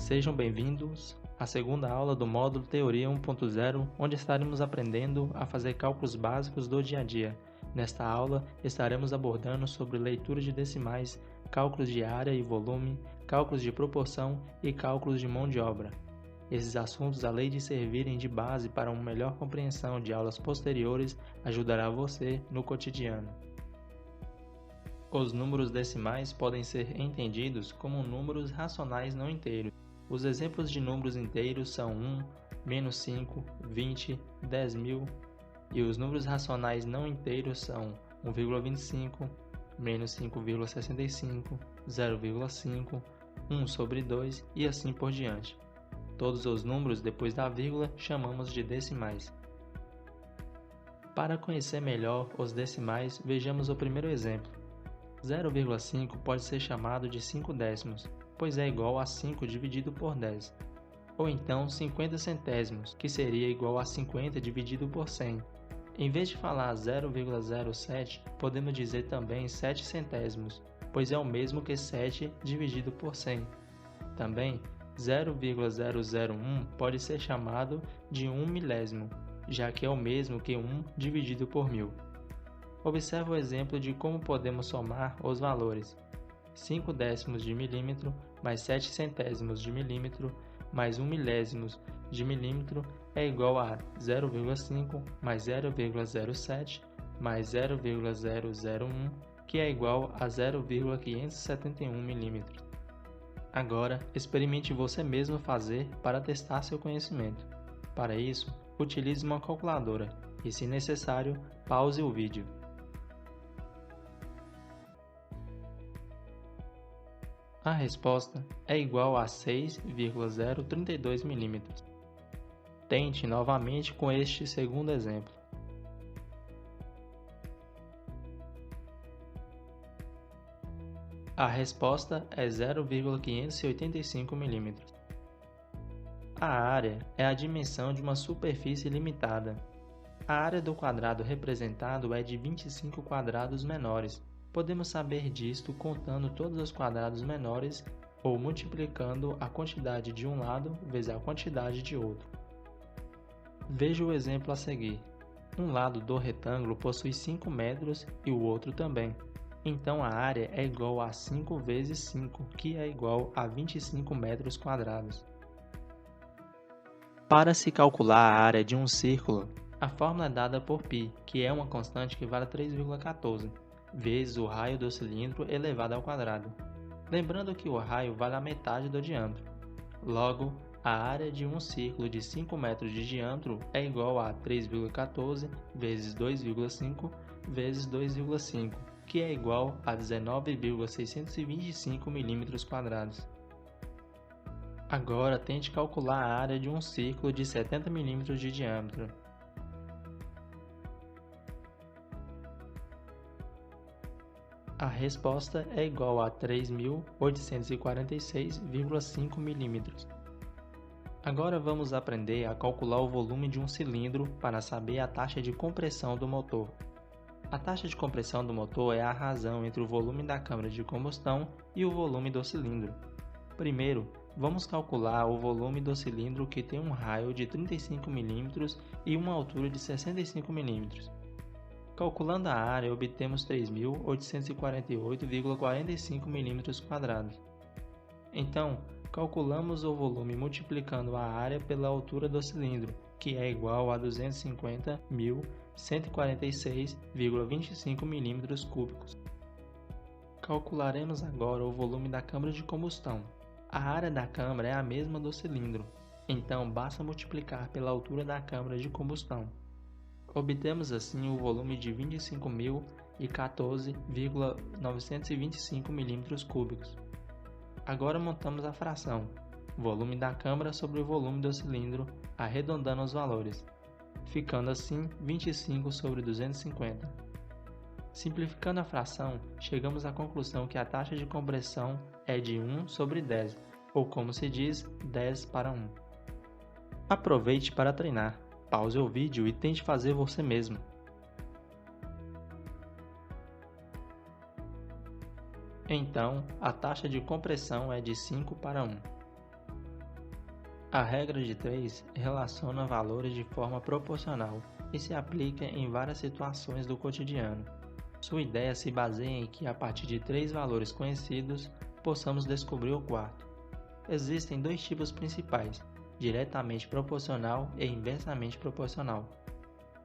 Sejam bem-vindos à segunda aula do módulo Teoria 1.0, onde estaremos aprendendo a fazer cálculos básicos do dia a dia. Nesta aula, estaremos abordando sobre leitura de decimais, cálculos de área e volume, cálculos de proporção e cálculos de mão de obra. Esses assuntos, além de servirem de base para uma melhor compreensão de aulas posteriores, ajudará você no cotidiano. Os números decimais podem ser entendidos como números racionais não inteiros. Os exemplos de números inteiros são 1, menos 5, 20, 10.000, e os números racionais não inteiros são 1,25, menos 5,65, 0,5, 1 sobre 2 e assim por diante. Todos os números depois da vírgula chamamos de decimais. Para conhecer melhor os decimais, vejamos o primeiro exemplo. 0,5 pode ser chamado de 5 décimos, pois é igual a 5 dividido por 10. Ou então 50 centésimos, que seria igual a 50 dividido por 100. Em vez de falar 0,07, podemos dizer também 7 centésimos, pois é o mesmo que 7 dividido por 100. Também 0,001 pode ser chamado de 1 milésimo, já que é o mesmo que 1 dividido por 1000. Observe o exemplo de como podemos somar os valores. 5 décimos de milímetro mais 7 centésimos de milímetro mais 1 milésimo de milímetro é igual a 0,5 mais 0,07 mais 0,001, que é igual a 0,571 milímetros. Agora, experimente você mesmo fazer para testar seu conhecimento. Para isso, utilize uma calculadora e, se necessário, pause o vídeo. A resposta é igual a 6,032 mm. Tente novamente com este segundo exemplo. A resposta é 0,585 mm. A área é a dimensão de uma superfície limitada. A área do quadrado representado é de 25 quadrados menores. Podemos saber disto contando todos os quadrados menores ou multiplicando a quantidade de um lado vezes a quantidade de outro. Veja o exemplo a seguir. Um lado do retângulo possui 5 metros e o outro também. Então a área é igual a 5 vezes 5, que é igual a 25 metros quadrados. Para se calcular a área de um círculo, a fórmula é dada por π, que é uma constante que vale 3,14. vezes o raio do cilindro elevado ao quadrado. Lembrando que o raio vale a metade do diâmetro. Logo, a área de um círculo de 5 metros de diâmetro é igual a 3,14 vezes 2,5 vezes 2,5, que é igual a 19,625 mm². Agora tente calcular a área de um círculo de 70 mm de diâmetro. A resposta é igual a 3.846,5 mm. Agora vamos aprender a calcular o volume de um cilindro para saber a taxa de compressão do motor. A taxa de compressão do motor é a razão entre o volume da câmara de combustão e o volume do cilindro. Primeiro, vamos calcular o volume do cilindro que tem um raio de 35 mm e uma altura de 65 mm. Calculando a área, obtemos 3.848,45 mm². Então, calculamos o volume multiplicando a área pela altura do cilindro, que é igual a 250.146,25 mm³. Calcularemos agora o volume da câmara de combustão. A área da câmara é a mesma do cilindro, então basta multiplicar pela altura da câmara de combustão. Obtemos assim o volume de 25.014,925 mm³. Agora montamos a fração, volume da câmara sobre o volume do cilindro, arredondando os valores, ficando assim 25 sobre 250. Simplificando a fração, chegamos à conclusão que a taxa de compressão é de 1 sobre 10, ou como se diz, 10 para 1. Aproveite para treinar. Pause o vídeo e tente fazer você mesmo. Então, a taxa de compressão é de 5 para 1. A regra de 3 relaciona valores de forma proporcional e se aplica em várias situações do cotidiano. Sua ideia se baseia em que, a partir de 3 valores conhecidos, possamos descobrir o quarto. Existem 2 tipos principais: diretamente proporcional e inversamente proporcional.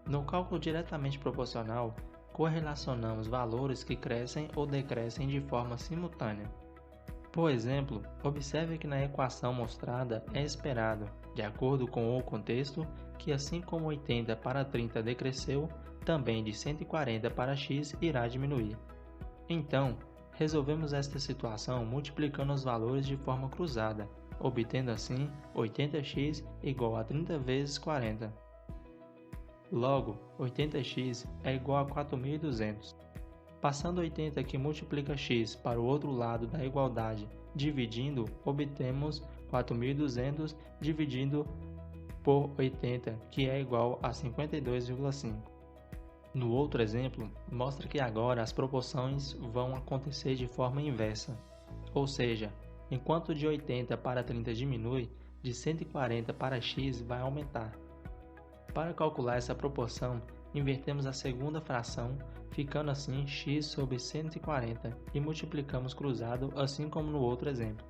No cálculo diretamente proporcional, correlacionamos valores que crescem ou decrescem de forma simultânea. Por exemplo, observe que na equação mostrada é esperado, de acordo com o contexto, que assim como 80 para 30 decresceu, também de 140 para x irá diminuir. Então, resolvemos esta situação multiplicando os valores de forma cruzada, obtendo assim 80x igual a 30 vezes 40. Logo, 80x é igual a 4.200. Passando 80 que multiplica x para o outro lado da igualdade, dividindo, obtemos 4.200 dividido por 80, que é igual a 52,5. No outro exemplo, mostra que agora as proporções vão acontecer de forma inversa, ou seja, enquanto de 80 para 30 diminui, de 140 para x vai aumentar. Para calcular essa proporção, invertemos a segunda fração, ficando assim x sobre 140 e multiplicamos cruzado, assim como no outro exemplo.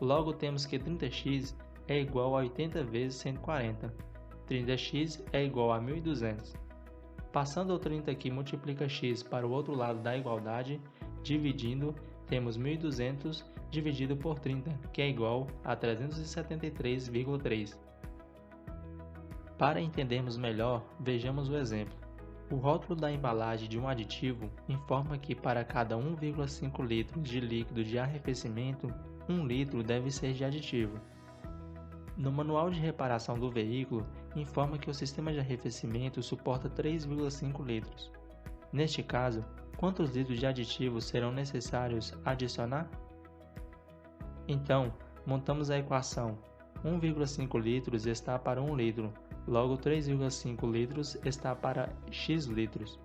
Logo temos que 30x é igual a 80 vezes 140. 30x é igual a 1.200. Passando o 30 que multiplica x para o outro lado da igualdade, dividindo, temos 1.200 dividido por 30, que é igual a 373,3. Para entendermos melhor, vejamos o exemplo. O rótulo da embalagem de um aditivo informa que para cada 1,5 litros de líquido de arrefecimento, 1 litro deve ser de aditivo. No manual de reparação do veículo, informa que o sistema de arrefecimento suporta 3,5 litros. Neste caso, quantos litros de aditivo serão necessários adicionar? Então, montamos a equação. 1,5 litros está para 1 litro, logo 3,5 litros está para x litros.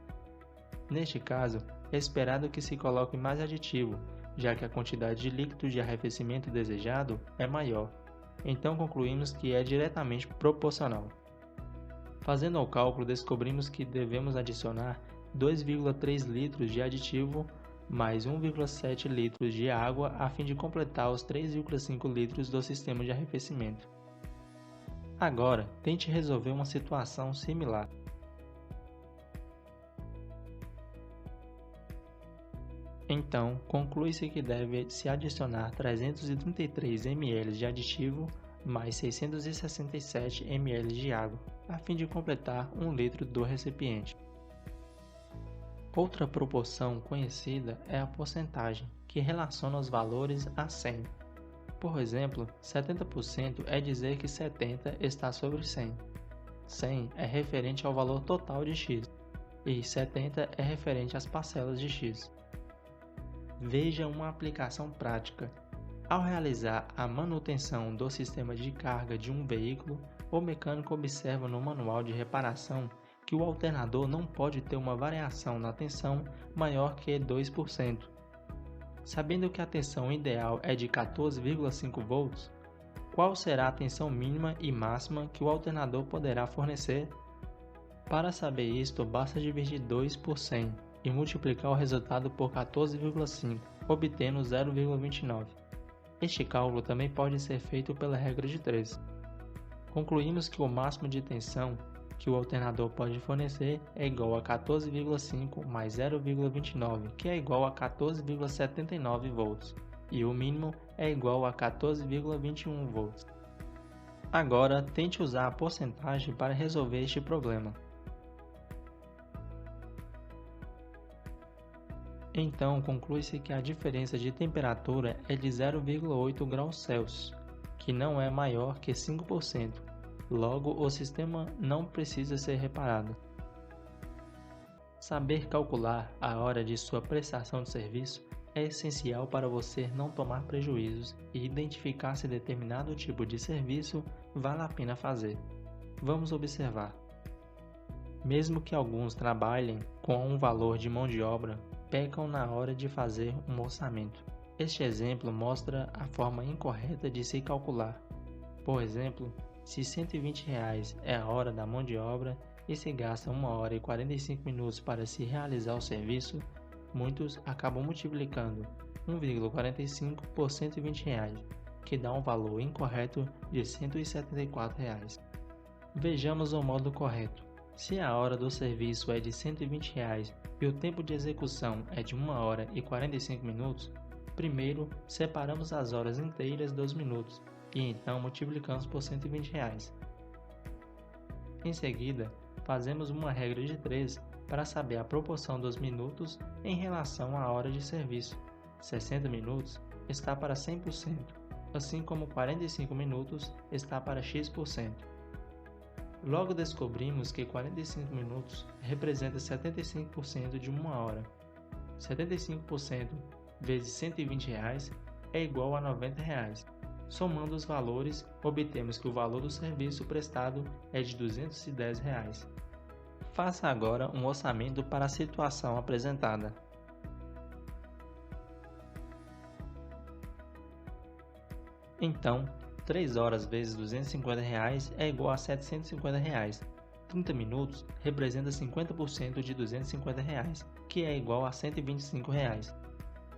Neste caso, é esperado que se coloque mais aditivo, já que a quantidade de líquido de arrefecimento desejado é maior. Então concluímos que é diretamente proporcional. Fazendo o cálculo, descobrimos que devemos adicionar 2,3 litros de aditivo mais 1,7 litros de água a fim de completar os 3,5 litros do sistema de arrefecimento. Agora, tente resolver uma situação similar. Então, conclui-se que deve-se adicionar 333 ml de aditivo mais 667 ml de água, a fim de completar 1 litro do recipiente. Outra proporção conhecida é a porcentagem, que relaciona os valores a 100. Por exemplo, 70% é dizer que 70 está sobre 100. 100 é referente ao valor total de x, e 70 é referente às parcelas de x. Veja uma aplicação prática. Ao realizar a manutenção do sistema de carga de um veículo, o mecânico observa no manual de reparação que o alternador não pode ter uma variação na tensão maior que 2%. Sabendo que a tensão ideal é de 14,5 volts, qual será a tensão mínima e máxima que o alternador poderá fornecer? Para saber isto, basta dividir 2 por 100 e multiplicar o resultado por 14,5, obtendo 0,29. Este cálculo também pode ser feito pela regra de 3. Concluímos que o máximo de tensão que o alternador pode fornecer é igual a 14,5 mais 0,29, que é igual a 14,79 volts, e o mínimo é igual a 14,21 volts. Agora, tente usar a porcentagem para resolver este problema. Então, conclui-se que a diferença de temperatura é de 0,8 graus Celsius, que não é maior que 5%. Logo, o sistema não precisa ser reparado. Saber calcular a hora de sua prestação de serviço é essencial para você não tomar prejuízos e identificar se determinado tipo de serviço vale a pena fazer. Vamos observar. Mesmo que alguns trabalhem com um valor de mão de obra, pecam na hora de fazer um orçamento. Este exemplo mostra a forma incorreta de se calcular. Por exemplo, se R$ 120 é a hora da mão de obra e se gasta 1 hora e 45 minutos para se realizar o serviço, muitos acabam multiplicando 1,45 por R$ 120, que dá um valor incorreto de R$ 174. Vejamos o modo correto. Se a hora do serviço é de R$ 120 e o tempo de execução é de 1 hora e 45 minutos, primeiro separamos as horas inteiras dos minutos e então multiplicamos por R$ 120. Em seguida, fazemos uma regra de 3 para saber a proporção dos minutos em relação à hora de serviço. 60 minutos está para 100%, assim como 45 minutos está para X%. Logo descobrimos que 45 minutos representa 75% de 1 hora. 75% vezes R$ 120 é igual a R$ 90. Somando os valores, obtemos que o valor do serviço prestado é de R$ 210. Faça agora um orçamento para a situação apresentada. Então, 3 horas vezes R$ 250 é igual a R$ 750. 30 minutos representa 50% de R$ 250, que é igual a R$ 125.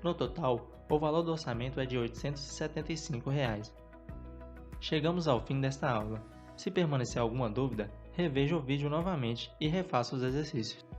No total, o valor do orçamento é de R$ 875. Chegamos ao fim desta aula. Se permanecer alguma dúvida, reveja o vídeo novamente e refaça os exercícios.